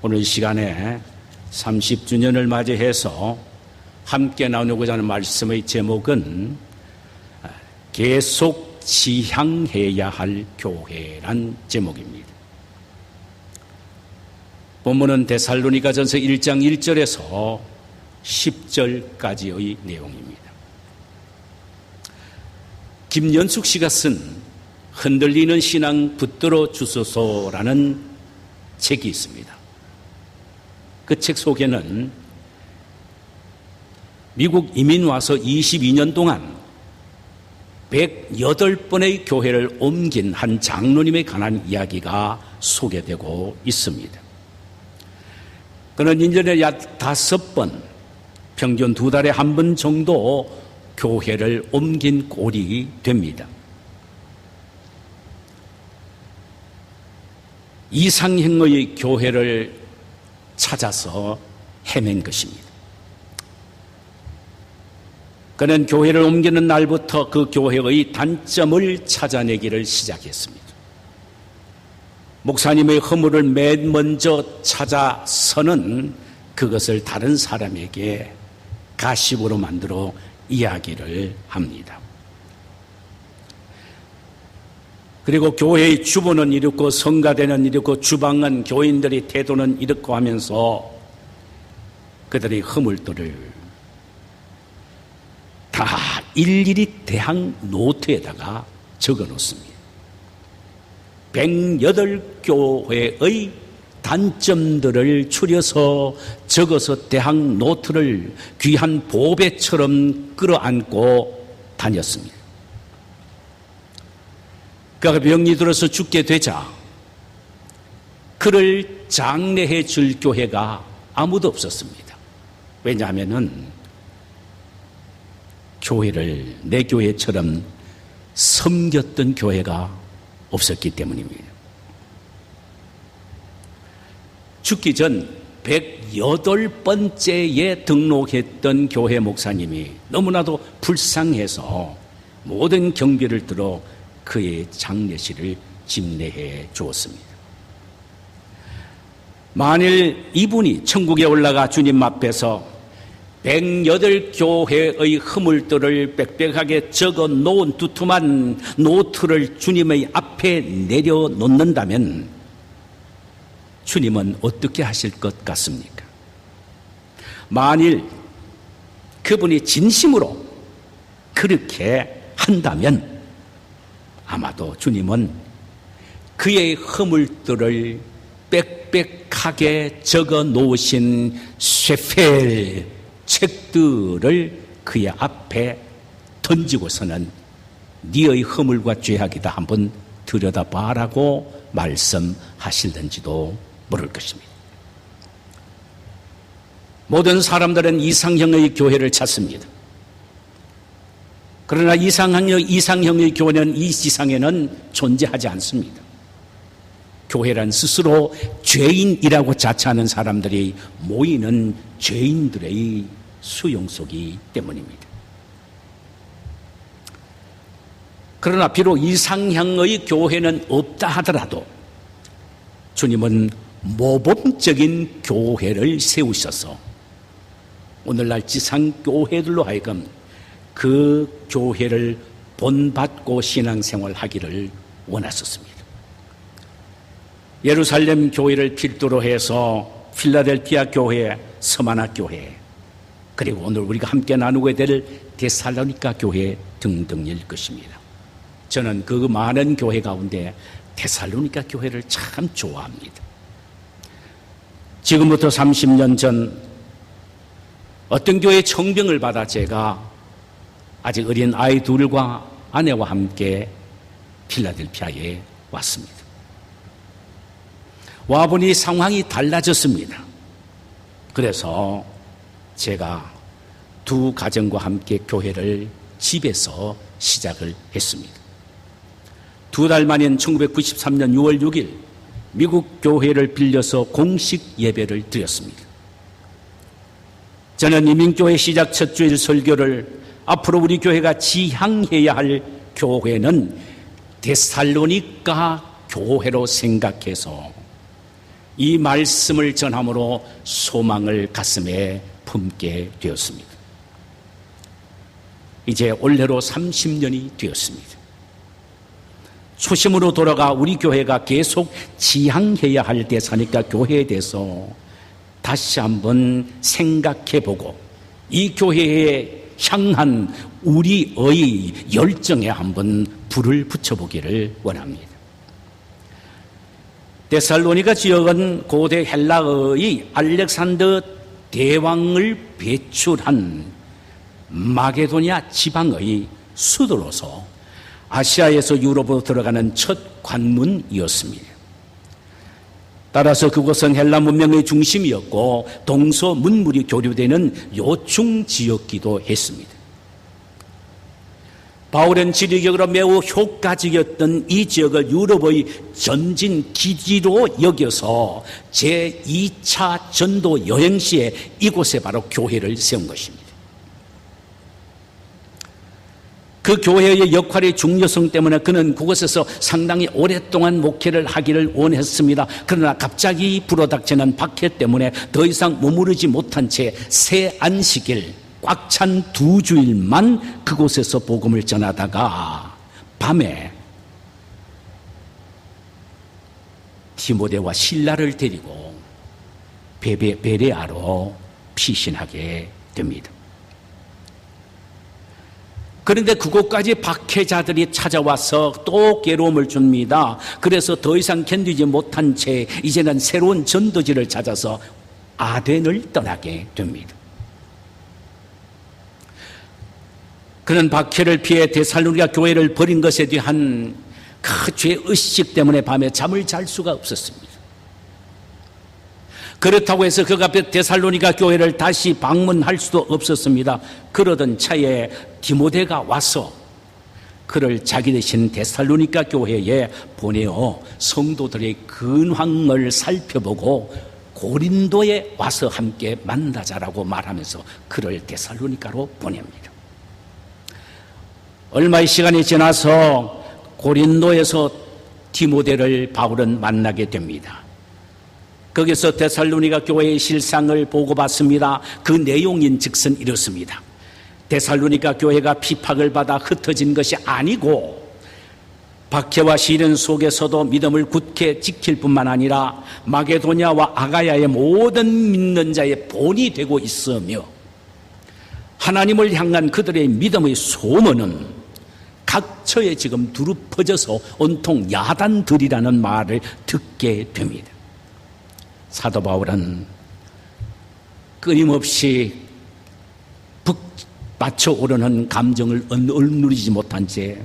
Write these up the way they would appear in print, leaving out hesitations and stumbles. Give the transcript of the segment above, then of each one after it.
오늘 시간에 30주년을 맞이해서 함께 나누고자 하는 말씀의 제목은 계속 지향해야 할 교회란 제목입니다. 본문은 데살로니가전서 1장 1절에서 10절까지의 내용입니다. 김연숙 씨가 쓴 흔들리는 신앙 붙들어 주소서라는 책이 있습니다. 그 책 속에는 미국 이민 와서 22년 동안 108번의 교회를 옮긴 한 장로님에 관한 이야기가 소개되고 있습니다. 그는 1년에 약 5번, 평균 2달에 1번 정도 교회를 옮긴 꼴이 됩니다. 이상형의 교회를 찾아서 헤맨 것입니다. 그는 교회를 옮기는 날부터 그 교회의 단점을 찾아내기를 시작했습니다. 목사님의 허물을 맨 먼저 찾아서는 그것을 다른 사람에게 가십으로 만들어 이야기를 합니다. 그리고 교회의 주보는 이렇고 성가대는 이렇고 주방은 교인들의 태도는 이렇고 하면서 그들의 허물들을 다 일일이 대항 노트에다가 적어 놓습니다. 108교회의 단점들을 추려서 적어서 대항 노트를 귀한 보배처럼 끌어안고 다녔습니다. 그가 병이 들어서 죽게 되자 그를 장례해 줄 교회가 아무도 없었습니다. 왜냐하면은 교회를 내 교회처럼 섬겼던 교회가 없었기 때문입니다. 죽기 전 108번째에 등록했던 교회 목사님이 너무나도 불쌍해서 모든 경비를 들어 그의 장례식을 집례해 주었습니다. 만일 이분이 천국에 올라가 주님 앞에서 108교회의 허물들을 빽빽하게 적어 놓은 두툼한 노트를 주님의 앞에 내려놓는다면 주님은 어떻게 하실 것 같습니까? 만일 그분이 진심으로 그렇게 한다면 아마도 주님은 그의 허물들을 빽빽하게 적어 놓으신 쇠펠 책들을 그의 앞에 던지고서는 네의 허물과 죄악이다 한번 들여다봐라고 말씀하실는지도 모를 것입니다. 모든 사람들은 이상형의 교회를 찾습니다. 그러나 이상형의 교회는 이 지상에는 존재하지 않습니다. 교회란 스스로 죄인이라고 자처하는 사람들이 모이는 죄인들의 수용소이기 때문입니다. 그러나 비록 이상형의 교회는 없다 하더라도 주님은 모범적인 교회를 세우셔서 오늘날 지상교회들로 하여금 그 교회를 본받고 신앙생활하기를 원하셨습니다. 예루살렘 교회를 필두로 해서 필라델피아 교회, 서마나 교회, 그리고 오늘 우리가 함께 나누게 될 데살로니가 교회 등등일 것입니다. 저는 그 많은 교회 가운데 데살로니가 교회를 참 좋아합니다. 지금부터 30년 전 어떤 교회 청병을 받아 제가 아직 어린 아이 둘과 아내와 함께 필라델피아에 왔습니다. 와보니 상황이 달라졌습니다. 그래서 제가 두 가정과 함께 교회를 집에서 시작을 했습니다. 2달 만인 1993년 6월 6일 미국 교회를 빌려서 공식 예배를 드렸습니다. 저는 이민교회 시작 첫 주일 설교를 앞으로 우리 교회가 지향해야 할 교회는 데살로니가 교회로 생각해서 이 말씀을 전함으로 소망을 가슴에 품게 되었습니다. 이제 올해로 30년이 되었습니다. 초심으로 돌아가 우리 교회가 계속 지향해야 할 대사니까 교회에 대해서 다시 한번 생각해보고 이 교회에 향한 우리의 열정에 한번 불을 붙여보기를 원합니다. 데살로니가 지역은 고대 헬라의 알렉산더 대왕을 배출한 마게도냐 지방의 수도로서 아시아에서 유럽으로 들어가는 첫 관문이었습니다. 따라서 그곳은 헬라 문명의 중심이었고 동서 문물이 교류되는 요충 지역이기도 했습니다. 바울은 지리적으로 매우 효과적이었던 이 지역을 유럽의 전진 기지로 여겨서 제2차 전도 여행 시에 이곳에 바로 교회를 세운 것입니다. 그 교회의 역할의 중요성 때문에 그는 그곳에서 상당히 오랫동안 목회를 하기를 원했습니다. 그러나 갑자기 불어닥치는 박해 때문에 더 이상 머무르지 못한 채 새 안식일 꽉 찬 2주일만 그곳에서 복음을 전하다가 밤에 디모데와 실라를 데리고 베레아로 피신하게 됩니다. 그런데 그곳까지 박해자들이 찾아와서 또 괴로움을 줍니다. 그래서 더 이상 견디지 못한 채 이제는 새로운 전도지를 찾아서 아덴을 떠나게 됩니다. 그는 박해를 피해 데살로니가 교회를 버린 것에 대한 그 죄의식 때문에 밤에 잠을 잘 수가 없었습니다. 그렇다고 해서 그가 데살로니가 교회를 다시 방문할 수도 없었습니다. 그러던 차에 디모데가 와서 그를 자기 대신 데살로니가 교회에 보내어 성도들의 근황을 살펴보고 고린도에 와서 함께 만나자라고 말하면서 그를 데살로니가로 보냅니다. 얼마의 시간이 지나서 고린도에서 디모데를 바울은 만나게 됩니다. 거기서 데살로니가 교회의 실상을 보고받습니다. 그 내용인 즉슨 이렇습니다. 데살로니가 교회가 핍박을 받아 흩어진 것이 아니고 박해와 시련 속에서도 믿음을 굳게 지킬 뿐만 아니라 마게도냐와 아가야의 모든 믿는 자의 본이 되고 있으며 하나님을 향한 그들의 믿음의 소문은 각처에 지금 두루 퍼져서 온통 야단들이라는 말을 듣게 됩니다. 사도 바울은 끊임없이 북받쳐오르는 감정을 억누르지 못한 채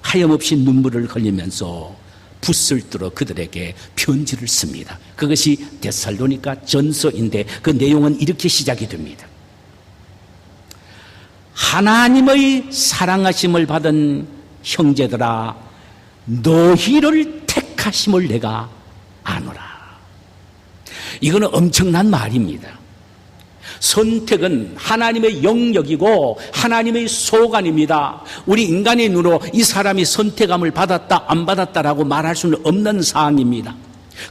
하염없이 눈물을 흘리면서 붓을 들어 그들에게 편지를 씁니다. 그것이 데살로니가 전서인데 그 내용은 이렇게 시작이 됩니다. 하나님의 사랑하심을 받은 형제들아, 너희를 택하심을 내가 아노라. 이거는 엄청난 말입니다. 선택은 하나님의 영역이고 하나님의 소관입니다. 우리 인간의 눈으로 이 사람이 선택함을 받았다 안 받았다라고 말할 수는 없는 사항입니다.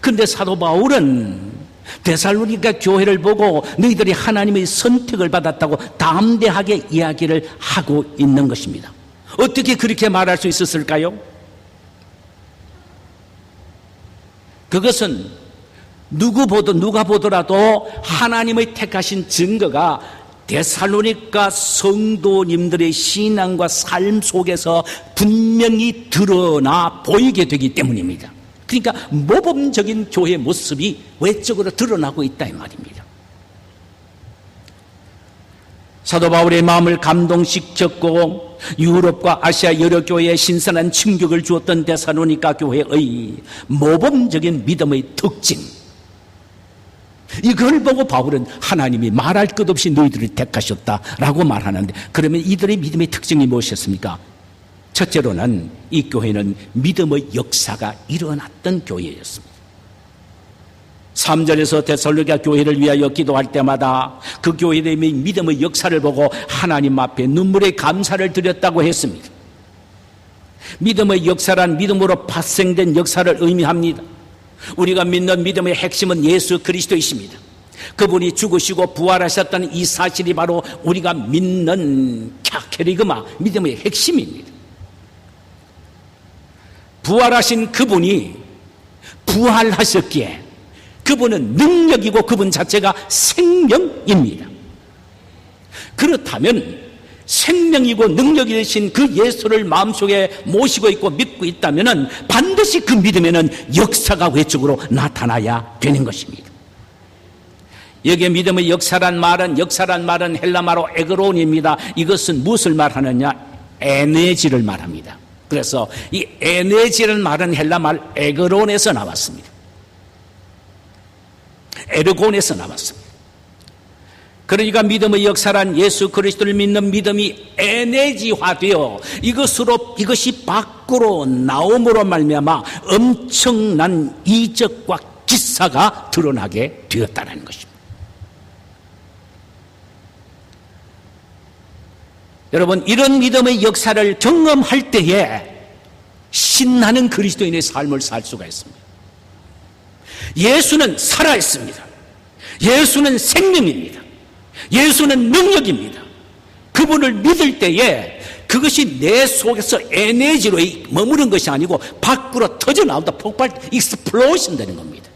그런데 사도 바울은 데살로니가 교회를 보고 너희들이 하나님의 선택을 받았다고 담대하게 이야기를 하고 있는 것입니다. 어떻게 그렇게 말할 수 있었을까요? 그것은 누가 보더라도 하나님의 택하신 증거가 데살로니가 성도님들의 신앙과 삶 속에서 분명히 드러나 보이게 되기 때문입니다. 그러니까 모범적인 교회 모습이 외적으로 드러나고 있다 이 말입니다. 사도 바울의 마음을 감동시켰고 유럽과 아시아 여러 교회에 신선한 충격을 주었던 데살로니가 교회의 모범적인 믿음의 특징, 이걸 보고 바울은 하나님이 말할 것 없이 너희들을 택하셨다라고 말하는데, 그러면 이들의 믿음의 특징이 무엇이었습니까? 첫째로는 이 교회는 믿음의 역사가 일어났던 교회였습니다. 3절에서 데살로니가 교회를 위하여 기도할 때마다 그 교회의 믿음의 역사를 보고 하나님 앞에 눈물의 감사를 드렸다고 했습니다. 믿음의 역사란 믿음으로 파생된 역사를 의미합니다. 우리가 믿는 믿음의 핵심은 예수 그리스도이십니다. 그분이 죽으시고 부활하셨다는 이 사실이 바로 우리가 믿는 캐리그마, 믿음의 핵심입니다. 부활하신 그분이 부활하셨기에 그분은 능력이고 그분 자체가 생명입니다. 그렇다면 생명이고 능력이 되신 그 예수를 마음속에 모시고 있고 믿고 있다면 반드시 그 믿음에는 역사가 외적으로 나타나야 되는 것입니다. 여기에 믿음의 역사란 말은 헬라말로 에그론입니다. 이것은 무엇을 말하느냐? 에너지를 말합니다. 그래서 이 에너지라는 말은 헬라말 에그론에서 나왔습니다. 에르곤에서 나왔습니다. 그러니까 믿음의 역사란 예수 그리스도를 믿는 믿음이 에너지화되어 이것이 밖으로 나옴으로 말미암아 엄청난 이적과 기사가 드러나게 되었다는 것입니다. 여러분, 이런 믿음의 역사를 경험할 때에 신나는 그리스도인의 삶을 살 수가 있습니다. 예수는 살아있습니다. 예수는 생명입니다. 예수는 능력입니다. 그분을 믿을 때에 그것이 내 속에서 에너지로 머무른 것이 아니고 밖으로 터져나온다. 익스플로션 되는 겁니다.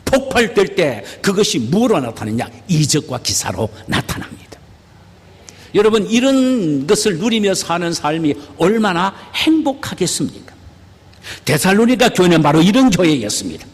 폭발될 때 그것이 무엇으로 나타나느냐? 이적과 기사로 나타납니다. 여러분, 이런 것을 누리며 사는 삶이 얼마나 행복하겠습니까? 데살로니가 교회는 바로 이런 교회였습니다.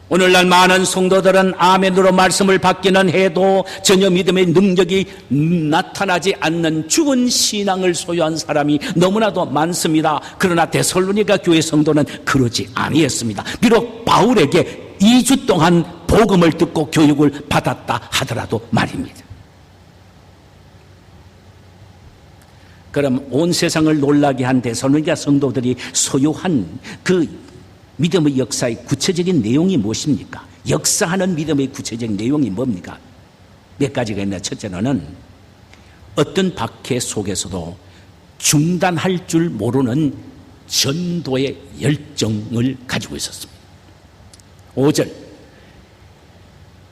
오늘날 많은 성도들은 아멘으로 말씀을 받기는 해도 전혀 믿음의 능력이 나타나지 않는 죽은 신앙을 소유한 사람이 너무나도 많습니다. 그러나 데살로니가 교회 성도는 그러지 아니했습니다. 비록 바울에게 2주 동안 복음을 듣고 교육을 받았다 하더라도 말입니다. 그럼 온 세상을 놀라게 한 데살로니가 성도들이 소유한 그 믿음의 역사의 구체적인 내용이 무엇입니까? 역사하는 믿음의 구체적인 내용이 뭡니까? 몇 가지가 있나? 첫째로는 어떤 박해 속에서도 중단할 줄 모르는 전도의 열정을 가지고 있었습니다. 5절,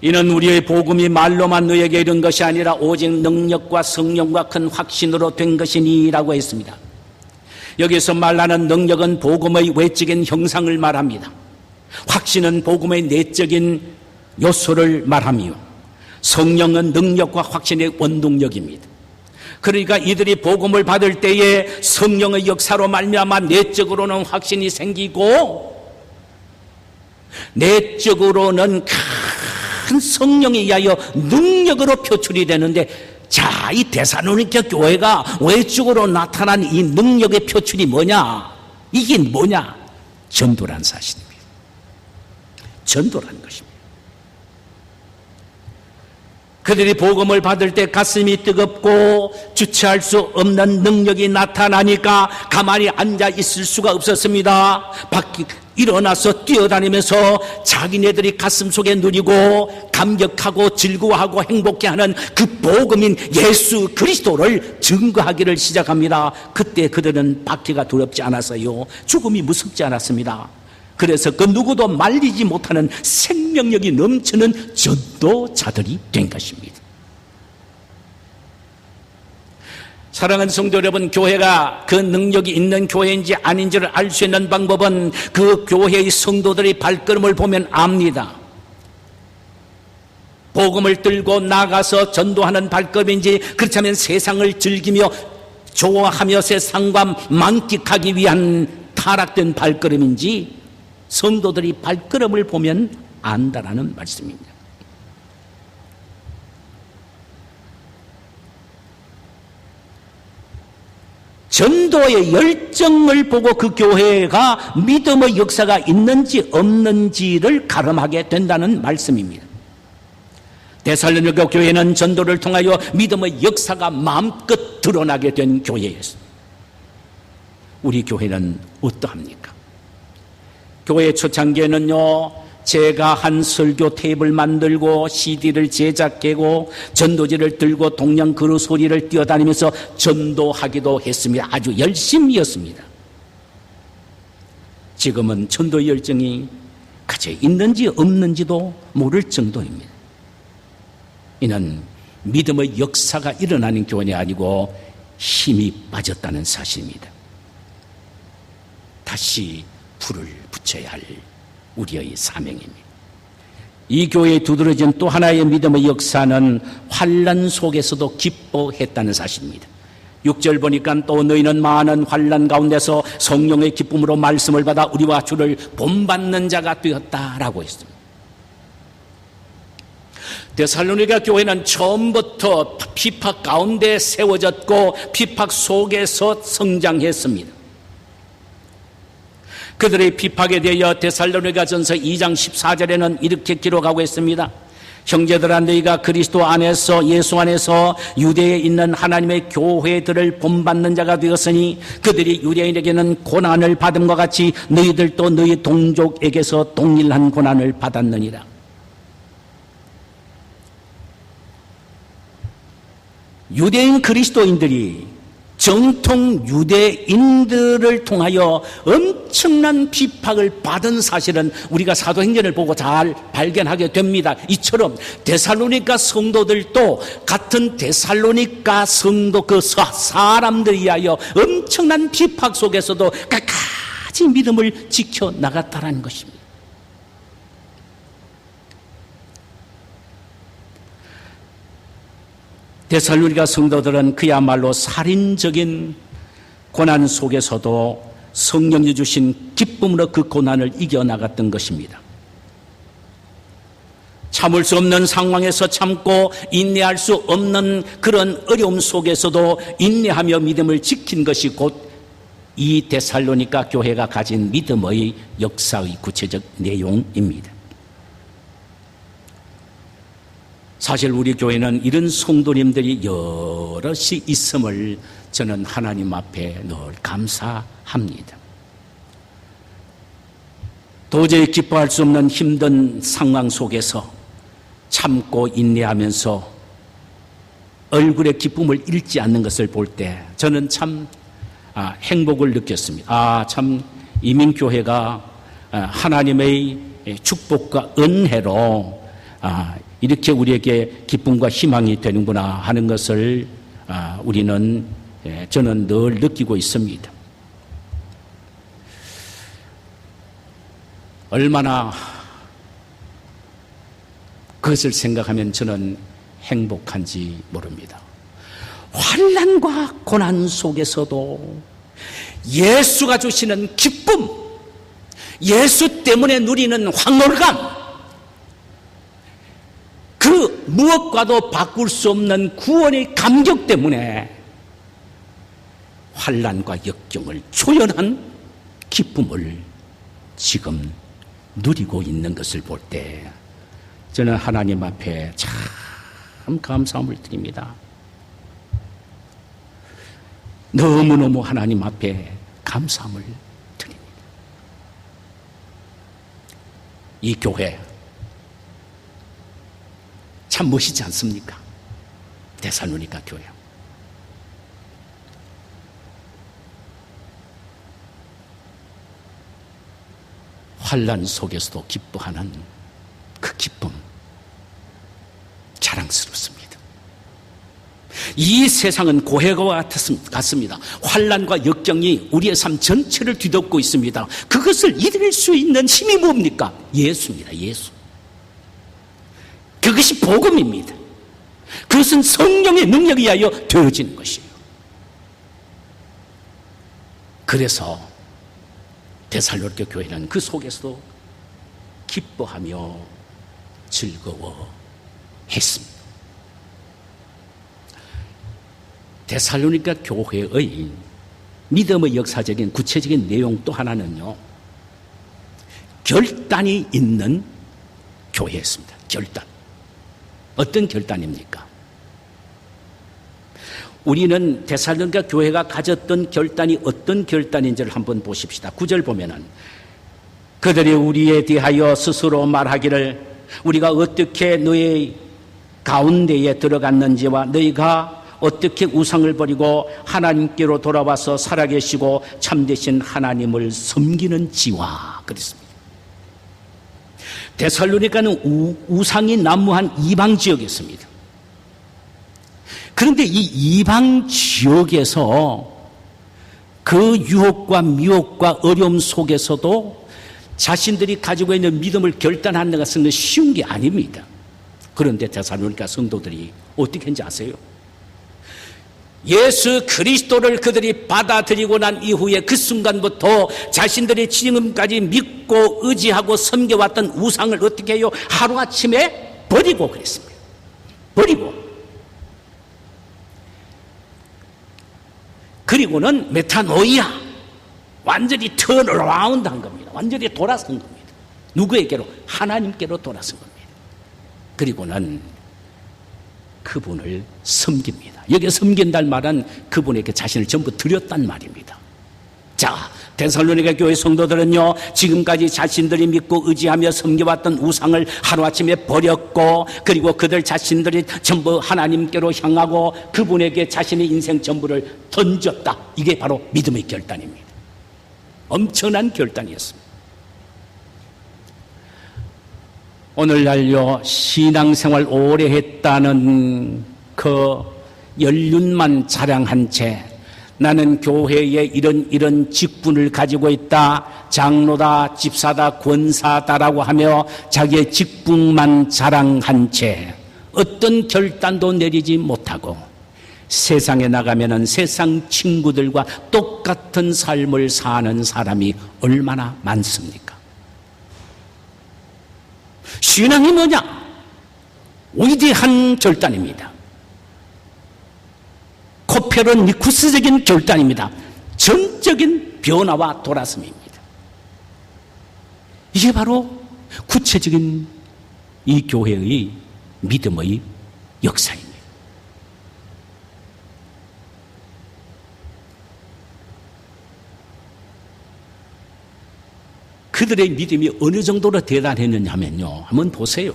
이는 우리의 복음이 말로만 너에게 이른 것이 아니라 오직 능력과 성령과 큰 확신으로 된 것이니 라고 했습니다. 여기서 말하는 능력은 복음의 외적인 형상을 말합니다. 확신은 복음의 내적인 요소를 말하며 성령은 능력과 확신의 원동력입니다. 그러니까 이들이 복음을 받을 때에 성령의 역사로 말미암아 내적으로는 확신이 생기고 내적으로는 큰 성령에 의하여 능력으로 표출이 되는데, 자, 이 데살로니가 교회가 외적으로 나타난 이 능력의 표출이 뭐냐? 이게 뭐냐? 전도란 사실입니다. 전도라는 것입니다. 그들이 복음을 받을 때 가슴이 뜨겁고 주체할 수 없는 능력이 나타나니까 가만히 앉아 있을 수가 없었습니다. 일어나서 뛰어다니면서 자기네들이 가슴속에 누리고 감격하고 즐거워하고 행복해하는 그 복음인 예수 그리스도를 증거하기를 시작합니다. 그때 그들은 박해가 두렵지 않았어요. 죽음이 무섭지 않았습니다. 그래서 그 누구도 말리지 못하는 생명력이 넘치는 전도자들이 된 것입니다. 사랑하는 성도 여러분, 교회가 그 능력이 있는 교회인지 아닌지를 알 수 있는 방법은 그 교회의 성도들의 발걸음을 보면 압니다. 복음을 들고 나가서 전도하는 발걸음인지, 그렇다면 세상을 즐기며 좋아하며 세상과 만끽하기 위한 타락된 발걸음인지 성도들이 발걸음을 보면 안다라는 말씀입니다. 전도의 열정을 보고 그 교회가 믿음의 역사가 있는지 없는지를 가름하게 된다는 말씀입니다. 데살로니가 교회는 전도를 통하여 믿음의 역사가 마음껏 드러나게 된 교회였습니다. 우리 교회는 어떠합니까? 교회 초창기에는요, 제가 한 설교 테이프를 만들고 CD를 제작하고 전도지를 들고 동양 그루 소리를 뛰어다니면서 전도하기도 했습니다. 아주 열심히였습니다. 지금은 전도 열정이 갇혀 있는지 없는지도 모를 정도입니다. 이는 믿음의 역사가 일어나는 교회가 아니고 힘이 빠졌다는 사실입니다. 다시 불을 붙여야 할 우리의 사명입니다. 이 교회에 두드러진 또 하나의 믿음의 역사는 환난 속에서도 기뻐했다는 사실입니다. 6절 보니까 또 너희는 많은 환난 가운데서 성령의 기쁨으로 말씀을 받아 우리와 주를 본받는 자가 되었다라고 했습니다. 데살로니가 교회는 처음부터 핍박 가운데 세워졌고 핍박 속에서 성장했습니다. 그들의 핍박에 대하여 데살로니가전서 2장 14절에는 이렇게 기록하고 있습니다. 형제들아 너희가 그리스도 안에서 예수 안에서 유대에 있는 하나님의 교회들을 본받는 자가 되었으니 그들이 유대인에게는 고난을 받음과 같이 너희들도 너희 동족에게서 동일한 고난을 받았느니라. 유대인 그리스도인들이 정통 유대인들을 통하여 엄청난 비박을 받은 사실은 우리가 사도행전을 보고 잘 발견하게 됩니다. 이처럼 데살로니가 성도들도 같은 데살로니가 성도 그 사람들에 의하여 엄청난 비박 속에서도 끝까지 믿음을 지켜나갔다는 것입니다. 데살로니가 성도들은 그야말로 살인적인 고난 속에서도 성령이 주신 기쁨으로 그 고난을 이겨나갔던 것입니다. 참을 수 없는 상황에서 참고 인내할 수 없는 그런 어려움 속에서도 인내하며 믿음을 지킨 것이 곧 이 데살로니가 교회가 가진 믿음의 역사의 구체적 내용입니다. 사실 우리 교회는 이런 성도님들이 여럿이 있음을 저는 하나님 앞에 늘 감사합니다. 도저히 기뻐할 수 없는 힘든 상황 속에서 참고 인내하면서 얼굴의 기쁨을 잃지 않는 것을 볼 때 저는 참 행복을 느꼈습니다. 참 이민교회가 하나님의 축복과 은혜로 이렇게 우리에게 기쁨과 희망이 되는구나 하는 것을 저는 늘 느끼고 있습니다. 얼마나 그것을 생각하면 저는 행복한지 모릅니다. 환난과 고난 속에서도 예수가 주시는 기쁨, 예수 때문에 누리는 황홀감, 그 무엇과도 바꿀 수 없는 구원의 감격 때문에 환난과 역경을 초연한 기쁨을 지금 누리고 있는 것을 볼 때 저는 하나님 앞에 참 감사함을 드립니다. 너무너무 하나님 앞에 감사함을 드립니다. 이 교회 참 멋있지 않습니까? 데살로니가 교회. 환난 속에서도 기뻐하는 그 기쁨 자랑스럽습니다. 이 세상은 고해와 같습니다. 환난과 역경이 우리의 삶 전체를 뒤덮고 있습니다. 그것을 이길 수 있는 힘이 뭡니까? 예수입니다. 예수. 그것이 복음입니다. 그것은 성령의 능력에 의하여 되어지는 것이에요. 그래서 데살로니가 교회는 그 속에서도 기뻐하며 즐거워했습니다. 데살로니가 교회의 믿음의 역사적인 구체적인 내용 또 하나는요, 결단이 있는 교회였습니다. 결단. 어떤 결단입니까? 우리는 데살로니가 교회가 가졌던 결단이 어떤 결단인지를 한번 보십시다. 9절 보면은 그들이 우리에 대하여 스스로 말하기를 우리가 어떻게 너희 가운데에 들어갔는지와 너희가 어떻게 우상을 버리고 하나님께로 돌아와서 살아계시고 참되신 하나님을 섬기는지와 그랬습니다. 데살로니가는 우상이 난무한 이방 지역이었습니다. 그런데 이 이방 지역에서 그 유혹과 미혹과 어려움 속에서도 자신들이 가지고 있는 믿음을 결단하는 것은 쉬운 게 아닙니다. 그런데 데살로니가 성도들이 어떻게 했는지 아세요? 예수 그리스도를 그들이 받아들이고 난 이후에 그 순간부터 자신들이 지금까지 믿고 의지하고 섬겨왔던 우상을 어떻게 해요? 하루아침에 버리고 그랬습니다. 버리고. 그리고는 메타노이아, 완전히 턴어라운드 한 겁니다. 완전히 돌아선 겁니다. 누구에게로? 하나님께로 돌아선 겁니다. 그리고는 그분을 섬깁니다. 여기 섬긴다는 말은 그분에게 자신을 전부 드렸단 말입니다. 자, 데살로니가 교회 성도들은요, 지금까지 자신들이 믿고 의지하며 섬겨왔던 우상을 하루아침에 버렸고, 그리고 그들 자신들이 전부 하나님께로 향하고 그분에게 자신의 인생 전부를 던졌다. 이게 바로 믿음의 결단입니다. 엄청난 결단이었습니다. 오늘날요, 신앙생활 오래 했다는 그 연륜만 자랑한 채 나는 교회에 이런 직분을 가지고 있다, 장로다, 집사다, 권사다라고 하며 자기의 직분만 자랑한 채 어떤 결단도 내리지 못하고 세상에 나가면은 세상 친구들과 똑같은 삶을 사는 사람이 얼마나 많습니까? 신앙이 뭐냐? 위대한 결단입니다. 코페르니쿠스적인 결단입니다. 전적인 변화와 돌아섬입니다. 이게 바로 구체적인 이 교회의 믿음의 역사입니다. 그들의 믿음이 어느 정도로 대단했느냐면요, 한번 보세요.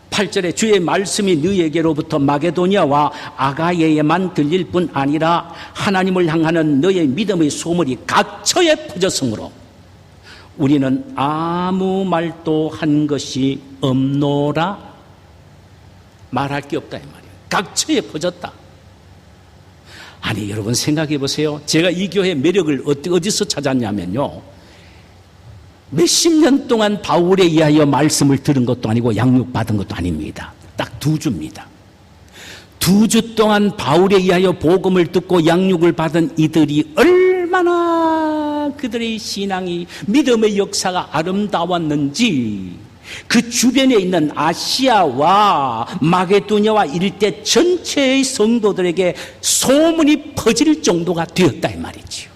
8절에 주의 말씀이 너희에게로부터 마게도니아와 아가예에만 들릴 뿐 아니라 하나님을 향하는 너의 믿음의 소문이 각처에 퍼졌으므로 우리는 아무 말도 한 것이 없노라. 말할 게 없다 이 말이에요. 각처에 퍼졌다. 아니 여러분 생각해 보세요. 제가 이 교회의 매력을 어디서 찾았냐면요, 몇십 년 동안 바울에 의하여 말씀을 들은 것도 아니고 양육받은 것도 아닙니다. 딱 2주입니다. 2주 동안 바울에 의하여 복음을 듣고 양육을 받은 이들이 얼마나 그들의 신앙이, 믿음의 역사가 아름다웠는지 그 주변에 있는 아시아와 마게도냐와 일대 전체의 성도들에게 소문이 퍼질 정도가 되었다 이 말이지요.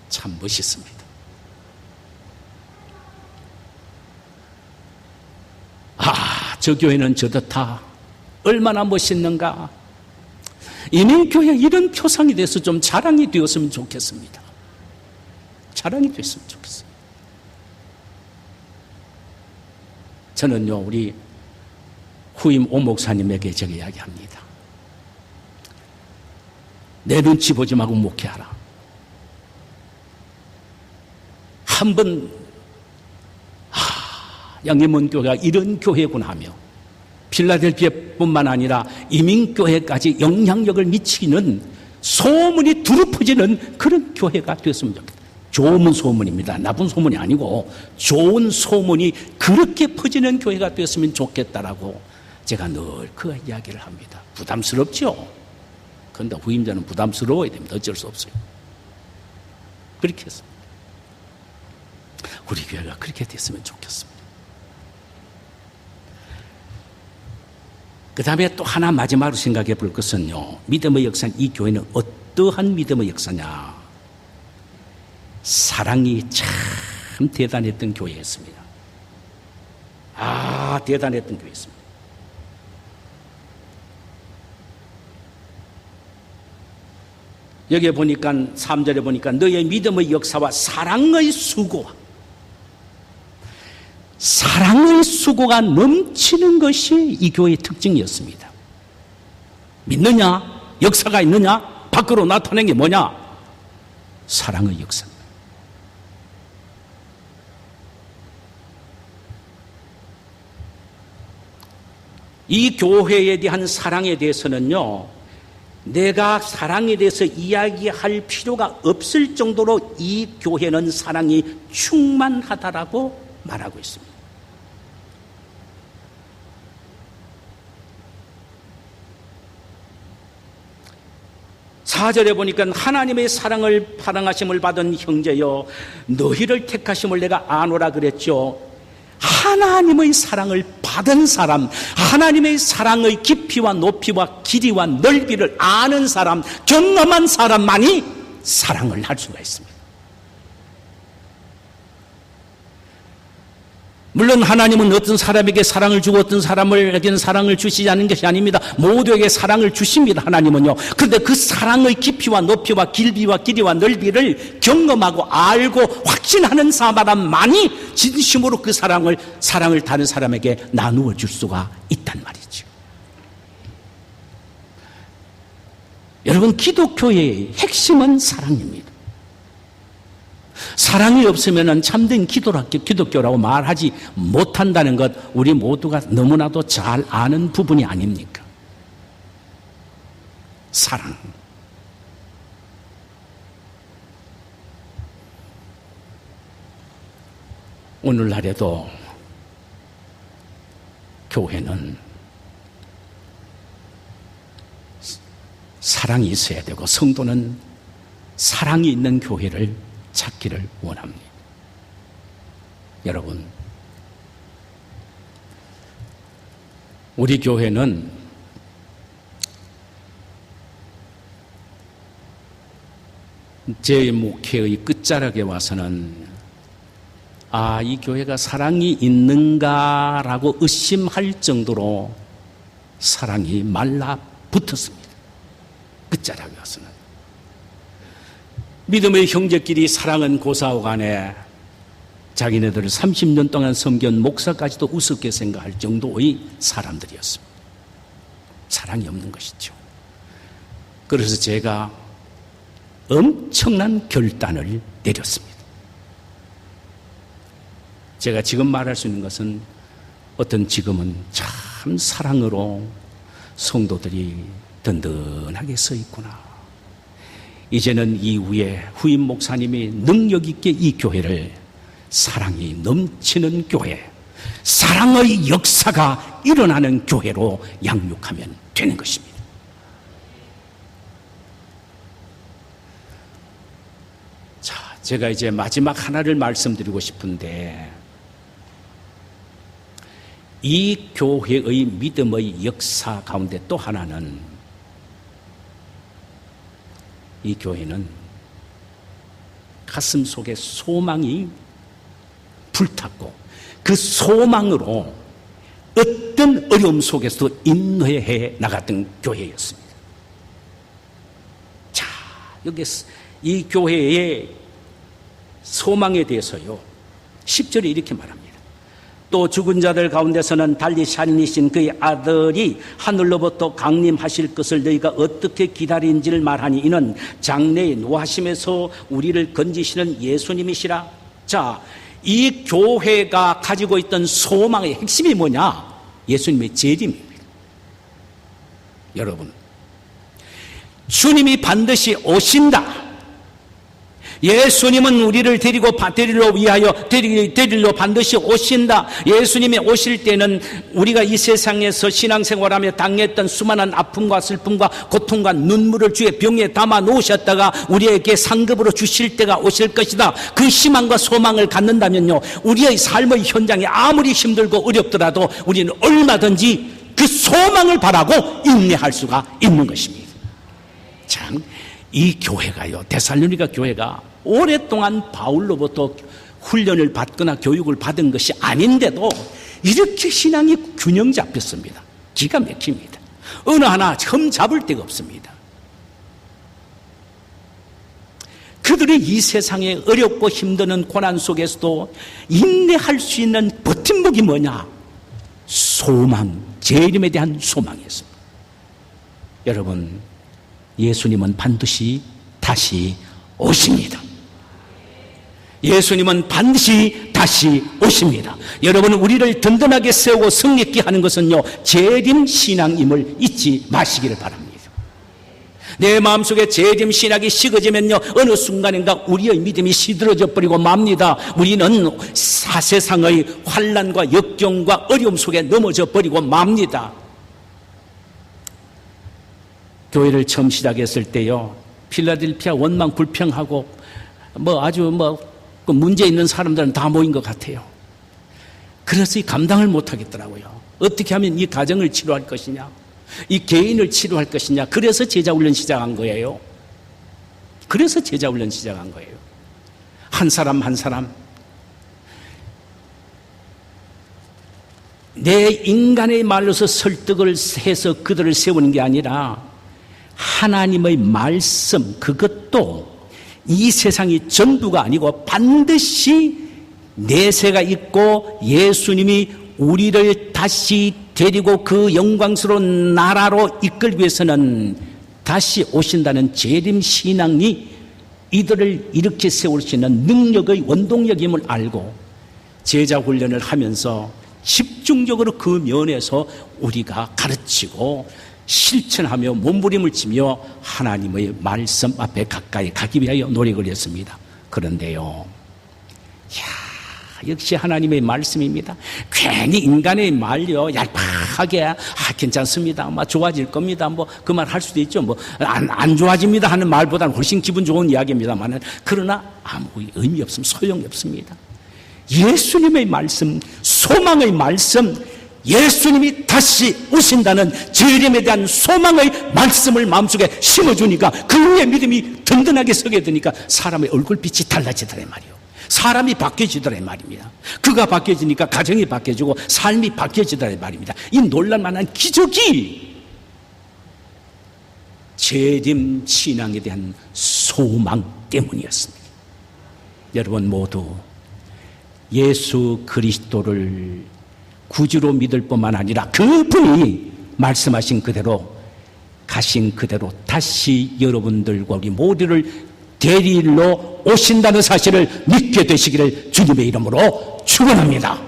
참 멋있습니다. 아, 저 교회는 저렇다. 얼마나 멋있는가. 이민 교회 이런 표상이 돼서 좀 자랑이 되었으면 좋겠습니다. 자랑이 됐으면 좋겠습니다. 저는요, 우리 후임 오 목사님에게 제가 이야기합니다. 내 눈치 보지 말고 목회하라. 한번 양림원교회가 이런 교회구나 하며 필라델피아뿐만 아니라 이민교회까지 영향력을 미치는 소문이 두루 퍼지는 그런 교회가 되었으면 좋겠다. 좋은 소문입니다. 나쁜 소문이 아니고 좋은 소문이 그렇게 퍼지는 교회가 되었으면 좋겠다라고 제가 늘 그 이야기를 합니다. 부담스럽죠? 그런데 후임자는 부담스러워야 됩니다. 어쩔 수 없어요. 그렇게 했습니다. 우리 교회가 그렇게 됐으면 좋겠습니다. 그 다음에 또 하나 마지막으로 생각해 볼 것은요, 믿음의 역사, 이 교회는 어떠한 믿음의 역사냐? 사랑이 참 대단했던 교회였습니다. 대단했던 교회였습니다. 여기에 보니까 3절에 보니까 너의 믿음의 역사와 사랑의 수고가 넘치는 것이 이 교회의 특징이었습니다. 믿느냐? 역사가 있느냐? 밖으로 나타낸 게 뭐냐? 사랑의 역사입니다. 이 교회에 대한 사랑에 대해서는요, 내가 사랑에 대해서 이야기할 필요가 없을 정도로 이 교회는 사랑이 충만하다라고 말하고 있습니다. 사절에 보니까 하나님의 사랑하심을 받은 형제여, 너희를 택하심을 내가 아노라 그랬죠. 하나님의 사랑을 받은 사람, 하나님의 사랑의 깊이와 높이와 길이와 넓이를 아는 사람, 경험한 사람만이 사랑을 할 수가 있습니다. 물론 하나님은 어떤 사람에게 사랑을 주고 어떤 사람에게는 사랑을 주시지 않는 것이 아닙니다. 모두에게 사랑을 주십니다, 하나님은요. 그런데 그 사랑의 깊이와 높이와 길이와 넓이를 경험하고 알고 확신하는 사람만이 진심으로 그 사랑을 다른 사람에게 나누어 줄 수가 있단 말이죠. 여러분, 기독교의 핵심은 사랑입니다. 사랑이 없으면 참된 기독교라고 말하지 못한다는 것, 우리 모두가 너무나도 잘 아는 부분이 아닙니까? 사랑. 오늘날에도 교회는 사랑이 있어야 되고, 성도는 사랑이 있는 교회를 찾기를 원합니다. 여러분, 우리 교회는 제 목회의 끝자락에 와서는 이 교회가 사랑이 있는가라고 의심할 정도로 사랑이 말라붙었습니다. 끝자락에 와서는. 믿음의 형제끼리 사랑은 고사하고 간에 자기네들을 30년 동안 섬긴 목사까지도 우습게 생각할 정도의 사람들이었습니다. 사랑이 없는 것이죠. 그래서 제가 엄청난 결단을 내렸습니다. 제가 지금 말할 수 있는 것은 지금은 참 사랑으로 성도들이 든든하게 서 있구나. 이제는 이후에 후임 목사님이 능력 있게 이 교회를 사랑이 넘치는 교회, 사랑의 역사가 일어나는 교회로 양육하면 되는 것입니다. 자, 제가 이제 마지막 하나를 말씀드리고 싶은데, 이 교회의 믿음의 역사 가운데 또 하나는, 이 교회는 가슴 속에 소망이 불탔고, 그 소망으로 어떤 어려움 속에서도 인내해 나갔던 교회였습니다. 자, 여기 이 교회의 소망에 대해서요, 10절에 이렇게 말합니다. 또 죽은 자들 가운데서는 달리 살리신 그의 아들이 하늘로부터 강림하실 것을 너희가 어떻게 기다린지를 말하니, 이는 장래의 노하심에서 우리를 건지시는 예수님이시라. 자, 이 교회가 가지고 있던 소망의 핵심이 뭐냐? 예수님의 재림입니다. 여러분, 주님이 반드시 오신다. 예수님은 우리를 데리러 반드시 오신다. 예수님이 오실 때는 우리가 이 세상에서 신앙생활하며 당했던 수많은 아픔과 슬픔과 고통과 눈물을 주의 병에 담아 놓으셨다가 우리에게 상급으로 주실 때가 오실 것이다. 그 희망과 소망을 갖는다면요, 우리의 삶의 현장이 아무리 힘들고 어렵더라도 우리는 얼마든지 그 소망을 바라고 인내할 수가 있는 것입니다. 참, 이 교회가요, 데살로니가 교회가 오랫동안 바울로부터 훈련을 받거나 교육을 받은 것이 아닌데도 이렇게 신앙이 균형 잡혔습니다. 기가 막힙니다. 어느 하나 흠 잡을 데가 없습니다. 그들이 이 세상에 어렵고 힘드는 고난 속에서도 인내할 수 있는 버팀목이 뭐냐? 소망, 재림에 대한 소망이었습니다. 여러분, 예수님은 반드시 다시 오십니다. 예수님은 반드시 다시 오십니다. 여러분, 우리를 든든하게 세우고 승리케 하는 것은요, 재림 신앙임을 잊지 마시기를 바랍니다. 내 마음속에 재림 신학이 식어지면요, 어느 순간인가 우리의 믿음이 시들어져 버리고 맙니다. 우리는 세상의 환난과 역경과 어려움 속에 넘어져 버리고 맙니다. 교회를 처음 시작했을 때요, 필라델피아 원망 불평하고 아주 그 문제 있는 사람들은 다 모인 것 같아요. 그래서 이 감당을 못 하겠더라고요. 어떻게 하면 이 가정을 치료할 것이냐, 이 개인을 치료할 것이냐. 그래서 제자훈련 시작한 거예요. 그래서 제자훈련 시작한 거예요. 한 사람 한 사람, 내 인간의 말로서 설득을 해서 그들을 세우는 게 아니라 하나님의 말씀, 그것도 이 세상이 전부가 아니고 반드시 내세가 있고 예수님이 우리를 다시 데리고 그 영광스러운 나라로 이끌기 위해서는 다시 오신다는 재림 신앙이 이들을 이렇게 세울 수 있는 능력의 원동력임을 알고 제자 훈련을 하면서 집중적으로 그 면에서 우리가 가르치고 실천하며 몸부림을 치며 하나님의 말씀 앞에 가까이 가기 위하여 노력을 했습니다. 그런데요, 역시 하나님의 말씀입니다. 괜히 인간의 말요, 얄팍하게 괜찮습니다, 좋아질 겁니다, 그 말 할 수도 있죠. 안 좋아집니다 하는 말보다는 훨씬 기분 좋은 이야기입니다만, 그러나 아무 의미 없습니다. 소용이 없습니다. 예수님의 말씀, 소망의 말씀, 예수님이 다시 오신다는 재림에 대한 소망의 말씀을 마음속에 심어주니까 그 위에 믿음이 든든하게 서게 되니까 사람의 얼굴빛이 달라지더란 말이에요. 사람이 바뀌어지더란 말입니다. 그가 바뀌어지니까 가정이 바뀌어지고 삶이 바뀌어지더란 말입니다. 이 놀랄만한 기적이 재림 신앙에 대한 소망 때문이었습니다. 여러분 모두 예수 그리스도를 구주로 믿을 뿐만 아니라 그분이 말씀하신 그대로 가신 그대로 다시 여러분들과 우리 모두를 대리인으로 오신다는 사실을 믿게 되시기를 주님의 이름으로 축원합니다.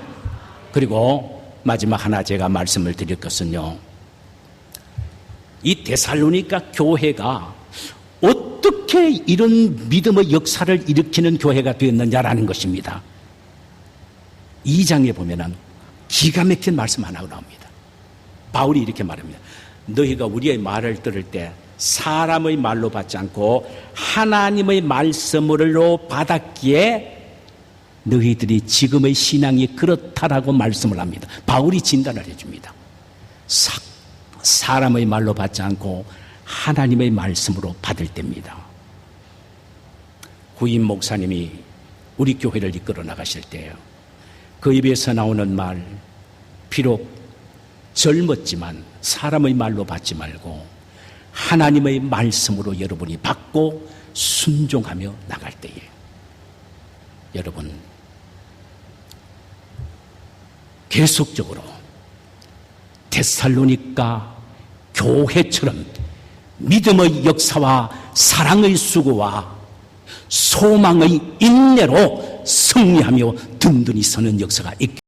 그리고 마지막 하나 제가 말씀을 드릴 것은요, 이 데살로니가 교회가 어떻게 이런 믿음의 역사를 일으키는 교회가 되었느냐라는 것입니다. 2장에 보면은 기가 막힌 말씀 하나가 나옵니다. 바울이 이렇게 말합니다. 너희가 우리의 말을 들을 때 사람의 말로 받지 않고 하나님의 말씀으로 받았기에 너희들이 지금의 신앙이 그렇다라고 말씀을 합니다. 바울이 진단을 해줍니다. 사람의 말로 받지 않고 하나님의 말씀으로 받을 때입니다. 후임 목사님이 우리 교회를 이끌어 나가실 때예요. 그 입에서 나오는 말, 비록 젊었지만 사람의 말로 받지 말고 하나님의 말씀으로 여러분이 받고 순종하며 나갈 때에, 여러분 계속적으로 데살로니가 교회처럼 믿음의 역사와 사랑의 수고와 소망의 인내로 승리하며 든든히 서는 역사가 있기